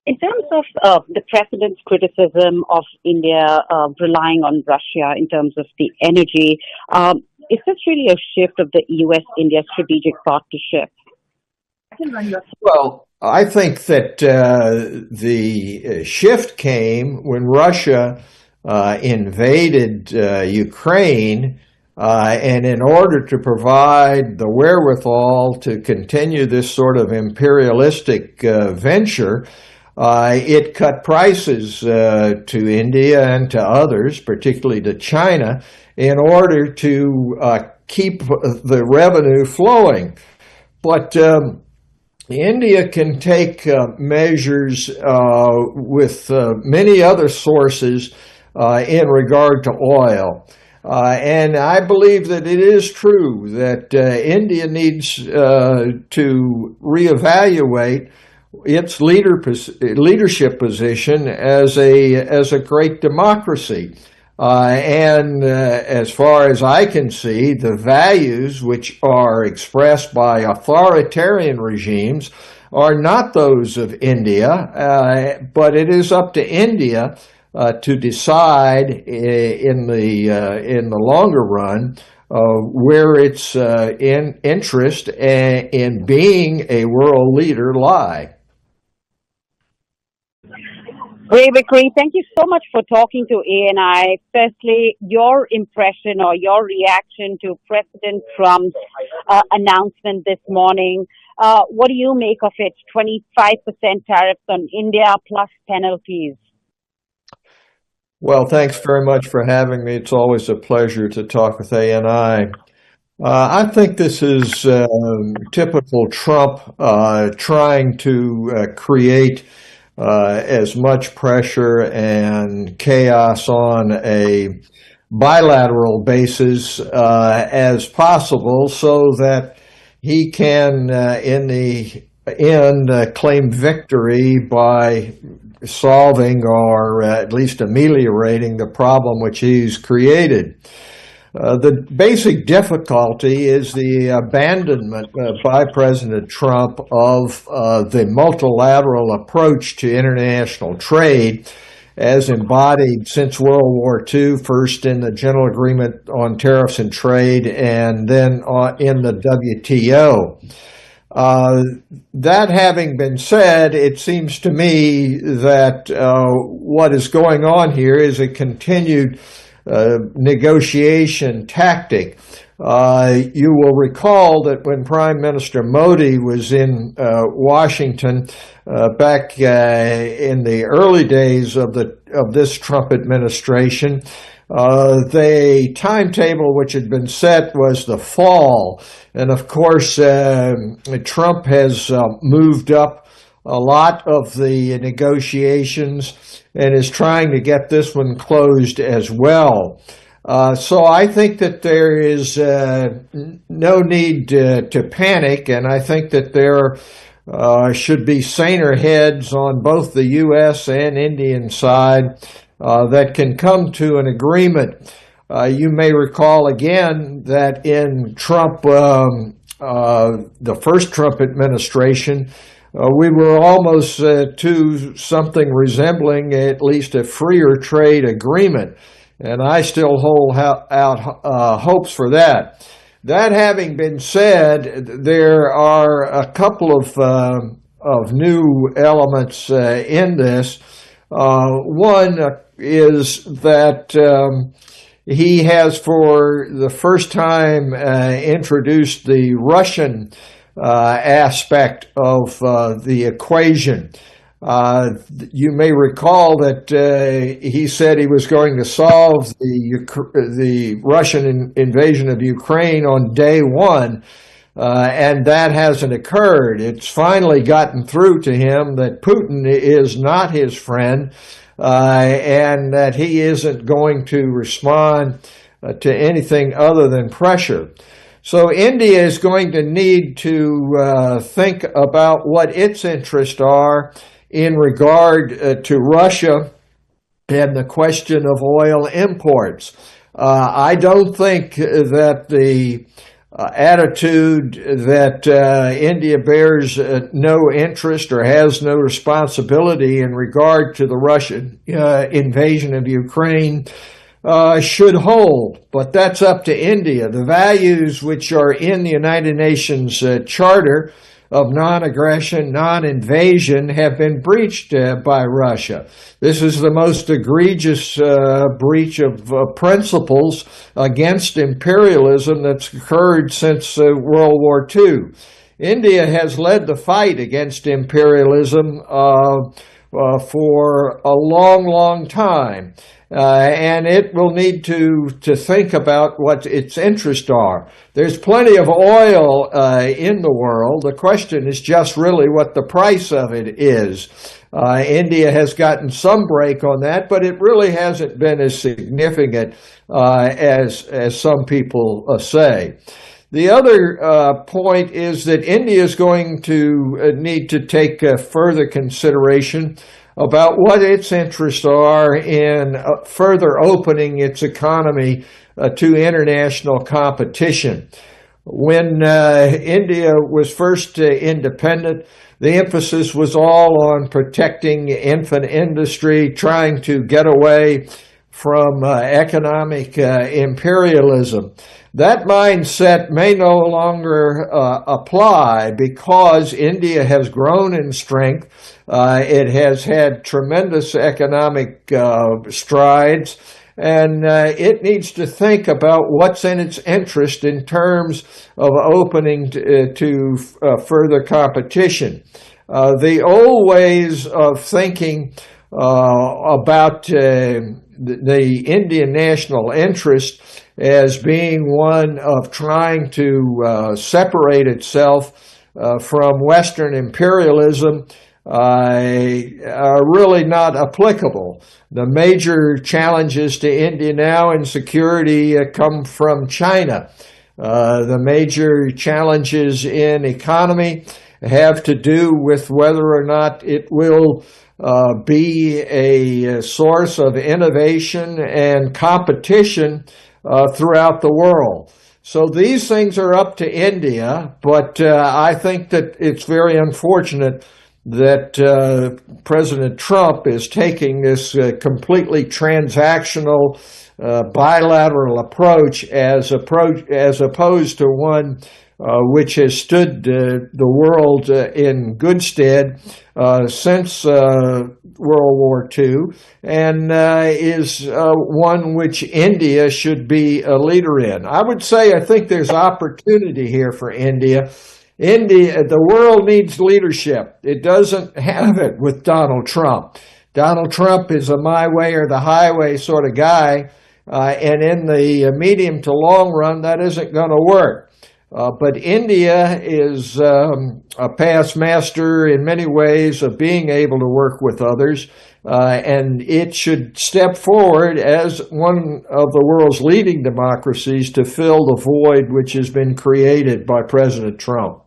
In terms of the president's criticism of India relying on Russia in terms of the energy, is this really a shift of the U.S.-India strategic partnership? Well, I think that the shift came when Russia invaded Ukraine, and in order to provide the wherewithal to continue this sort of imperialistic venture, it cut prices to India and to others, particularly to China, in order to keep the revenue flowing. But India can take measures with many other sources in regard to oil. And I believe that it is true that India needs to reevaluate its leadership position as a great democracy. And as far as I can see, the values which are expressed by authoritarian regimes are not those of India, but it is up to India to decide in the longer run where its interest in being a world leader lie. Great, Vickery. Thank you so much for talking to ANI. Firstly, your impression or your reaction to President Trump's announcement this morning. What do you make of it? 25% tariffs on India plus penalties. Well, thanks very much for having me. It's always a pleasure to talk with ANI. I think this is typical Trump trying to create as much pressure and chaos on a bilateral basis as possible so that he can, in the end, claim victory by solving or at least ameliorating the problem which he's created. The basic difficulty is the abandonment by President Trump of the multilateral approach to international trade as embodied since World War II, first in the General Agreement on Tariffs and Trade and then in the WTO. That having been said, it seems to me that what is going on here is a continued negotiation tactic. You will recall that when Prime Minister Modi was in Washington back in the early days of this Trump administration, the timetable which had been set was the fall. And of course, Trump has moved up a lot of the negotiations and is trying to get this one closed as well. So I think that there is no need to panic, and I think that there should be saner heads on both the U.S. and Indian side that can come to an agreement. You may recall again that in Trump, the first Trump administration, we were almost to something resembling at least a freer trade agreement, and I still hold out hopes for that. That having been said, there are a couple of new elements in this. One is that he has, for the first time, introduced the Russian aspect of the equation. You may recall that he said he was going to solve the Russian invasion of Ukraine on day one, and that hasn't occurred. It's finally gotten through to him that Putin is not his friend, and that he isn't going to respond to anything other than pressure. So India is going to need to think about what its interests are in regard to Russia and the question of oil imports. I don't think that the attitude that India bears no interest or has no responsibility in regard to the Russian invasion of Ukraine should hold. But that's up to India. The values which are in the United Nations Charter of non-aggression, non-invasion have been breached by Russia. This is the most egregious breach of principles against imperialism that's occurred since World War II. India has led the fight against imperialism for a long, long time. And it will need to think about what its interests are. There's plenty of oil in the world. The question is just really what the price of it is. India has gotten some break on that, but it really hasn't been as significant as some people say. The other point is that India is going to need to take further consideration about what its interests are in further opening its economy to international competition. When India was first independent, the emphasis was all on protecting infant industry, trying to get away from economic imperialism. That mindset may no longer apply because India has grown in strength. It has had tremendous economic strides, and it needs to think about what's in its interest in terms of opening to further competition. The old ways of thinking about the Indian national interest as being one of trying to separate itself from Western imperialism are really not applicable. The major challenges to India now in security come from China. The major challenges in economy have to do with whether or not it will be a source of innovation and competition throughout the world. So these things are up to India, but I think that it's very unfortunate that President Trump is taking this completely transactional bilateral approach as opposed to one which has stood the world in good stead since World War II, and is one which India should be a leader in. I would say I think there's opportunity here for India. The world needs leadership. It doesn't have it with Donald Trump. Donald Trump is a my way or the highway sort of guy, and in the medium to long run, that isn't going to work. But India is a past master in many ways of being able to work with others, and it should step forward as one of the world's leading democracies to fill the void which has been created by President Trump.